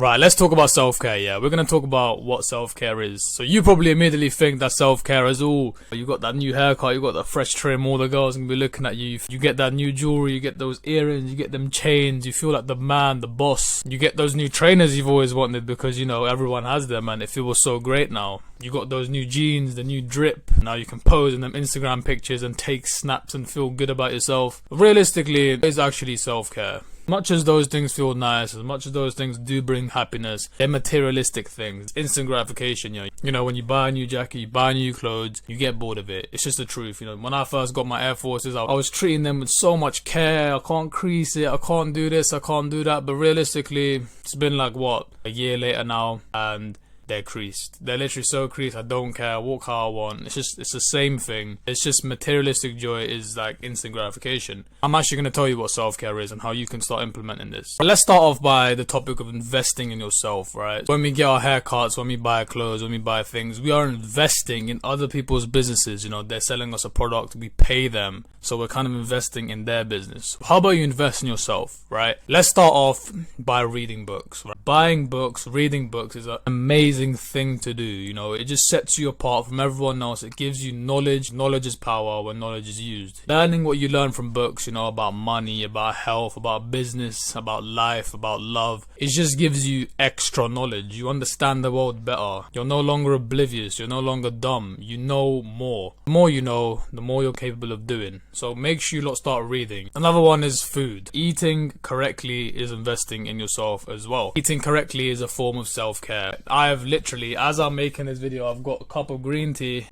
Right, let's talk about self-care, yeah. We're gonna talk about what self-care is. So you probably immediately think that self-care is all, you got that new haircut, you got that fresh trim, all the girls gonna be looking at you. You get that new jewelry, you get those earrings, you get them chains, you feel like the man, the boss. You get those new trainers you've always wanted because, you know, everyone has them and it feels so great now. You got those new jeans, the new drip. Now you can pose in them Instagram pictures and take snaps and feel good about yourself. Realistically, it's actually self-care. Much as those things feel nice, as much as those things do bring happiness, they're materialistic things. Instant gratification, you know, when you buy a new jacket, you buy new clothes, you get bored of it. It's just the truth, you know. When I first got my Air Forces, I was treating them with so much care. I can't crease it, I can't do this, I can't do that. But realistically, it's been like, what, a year later now, and they're creased. They're literally so creased, I don't care, I walk how I want. It's the same thing. It's just materialistic joy is like instant gratification. I'm actually going to tell you what self-care is and how you can start implementing this. But let's start off by the topic of investing in yourself, right? When we get our haircuts, when we buy clothes, when we buy things, we are investing in other people's businesses. You know, they're selling us a product, we pay them. So we're kind of investing in their business. How about you invest in yourself, right? Let's start off by reading books, right? Buying books, reading books is an amazing thing to do. You know, it just sets you apart from everyone else. It gives you knowledge. Knowledge is power when knowledge is used. Learning what you learn from books, you know, about money, about health, about business, about life, about love, it just gives you extra knowledge. You understand the world better. You're no longer oblivious. You're no longer dumb. You know more. The more you know, the more you're capable of doing. So make sure you lot start reading. Another one is food. Eating correctly is investing in yourself as well. Eating correctly is a form of self-care. I have literally, as I'm making this video, I've got a cup of green tea.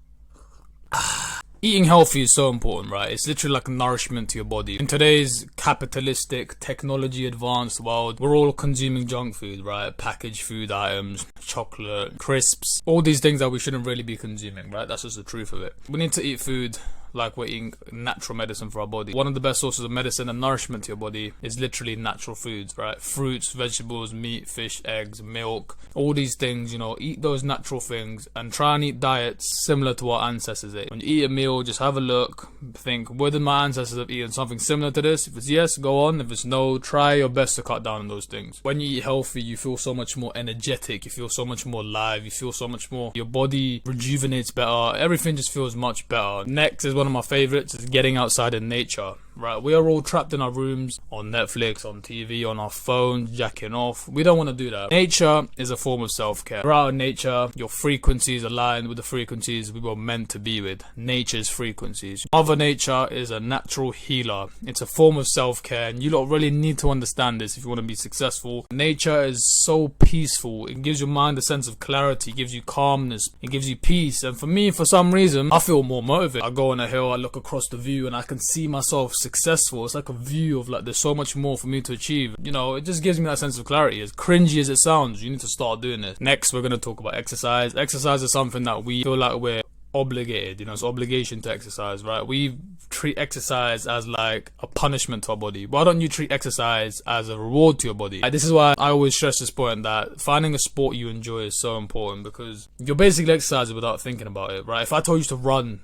Eating healthy is so important, right? It's literally like nourishment to your body. In today's capitalistic, technology advanced world, we're all consuming junk food, right? Packaged food items, chocolate, crisps, all these things that we shouldn't really be consuming, right? That's just the truth of it. We need to eat food like we're eating natural medicine for our body. One of the best sources of medicine and nourishment to your body is literally natural foods, right? Fruits, vegetables, meat, fish, eggs, milk, all these things, you know, eat those natural things and try and eat diets similar to what ancestors ate. When you eat a meal, just have a look, think, whether my ancestors have eaten something similar to this? If it's yes, go on. If it's no, try your best to cut down on those things. When you eat healthy, you feel so much more energetic, you feel so much more alive, you feel so much more, your body rejuvenates better, everything just feels much better. Next is one of my favorites, is getting outside in nature. Right, we are all trapped in our rooms, on Netflix, on TV, on our phones, jacking off. We don't want to do that. Nature is a form of self-care. We're out in nature, your frequencies align with the frequencies we were meant to be with. Nature's frequencies. Mother Nature is a natural healer. It's a form of self-care, and you lot really need to understand this if you want to be successful. Nature is so peaceful. It gives your mind a sense of clarity, it gives you calmness, it gives you peace. And for me, for some reason, I feel more motivated. I go on a hill, I look across the view, and I can see myself successful. It's like a view of like there's so much more for me to achieve. You know, it just gives me that sense of clarity. As cringy as it sounds, you need to start doing this. Next, we're going to talk about exercise. Exercise is something that we feel like we're obligated, you know, it's obligation to exercise, right? We treat exercise as like a punishment to our body. Why don't you treat exercise as a reward to your body? This is why I always stress this point, that finding a sport you enjoy is so important, because you're basically exercising without thinking about it, right? If I told you to run,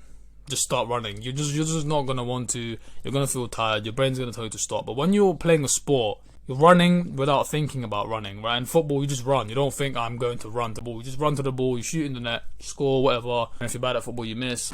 just start running, you're just not gonna want to. You're gonna feel tired, your brain's gonna tell you to stop. But when you're playing a sport, you're running without thinking about running, right? In football, you just run. You don't think, I'm going to run to the ball. You just run to the ball, you shoot in the net, score, whatever. And if you're bad at football, you miss.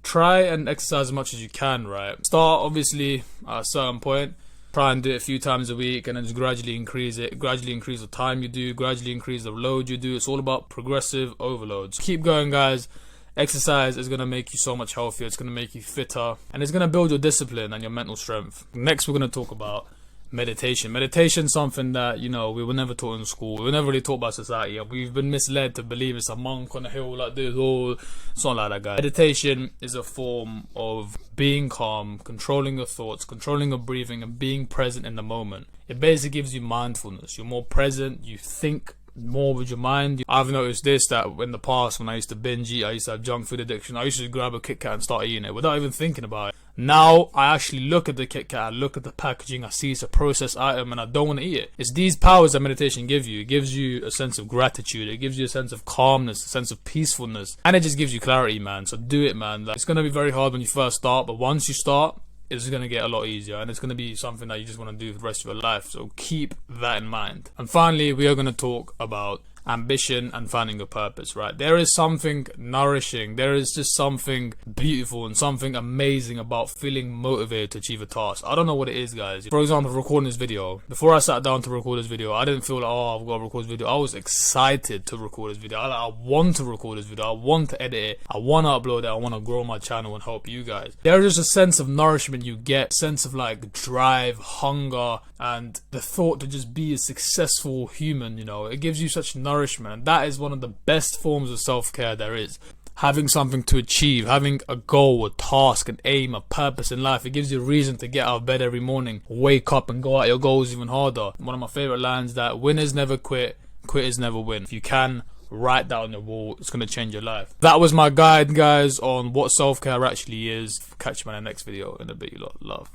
Try and exercise as much as you can, right? Start, obviously, at a certain point. Try and do it a few times a week, and then just gradually increase it. Gradually increase the time you do, gradually increase the load you do. It's all about progressive overloads. Keep going, guys. Exercise is going to make you so much healthier. It's going to make you fitter, and it's going to build your discipline and your mental strength. Next, we're going to talk about meditation. Meditation is something that, you know, we were never taught in school. We were never really taught by society. We've been misled to believe it's a monk on a hill like this. Oh, it's not like that, guys. Meditation is a form of being calm, controlling your thoughts, controlling your breathing, and being present in the moment. It basically gives you mindfulness. You're more present. You think more with your mind. I've noticed this, that in the past when I used to binge eat, I used to have junk food addiction, I used to grab a Kit Kat and start eating it without even thinking about it. Now I actually look at the Kit Kat, I look at the packaging, I see it's a processed item and I don't want to eat it. It's these powers that meditation gives you. It gives you a sense of gratitude, it gives you a sense of calmness, a sense of peacefulness, and it just gives you clarity, man. So do it, man. Like, it's going to be very hard when you first start, but once you start, it's gonna get a lot easier, and it's gonna be something that you just want to do for the rest of your life. So keep that in mind. And finally, we are gonna talk about ambition and finding a purpose, right? There is something nourishing, there is just something beautiful and something amazing about feeling motivated to achieve a task. I don't know what it is, guys. For example, recording this video, before I sat down to record this video, I didn't feel like, oh, I've got to record this video. I was excited to record this video. I want to record this video, I want to edit it, I want to upload it, I want to grow my channel and help you guys. There is just a sense of nourishment you get, sense of like drive, hunger, and the thought to just be a successful human, you know. It gives you such nourishment, and that is one of the best forms of self-care there is. Having something to achieve, having a goal, a task, an aim, a purpose in life. It gives you a reason to get out of bed every morning, wake up and go at your goals even harder. One of my favorite lines, that winners never quit, quitters never win. If you can, write that on your wall. It's going to change your life. That was my guide, guys, on what self-care actually is. Catch you in the next video in a bit. You lot. Love.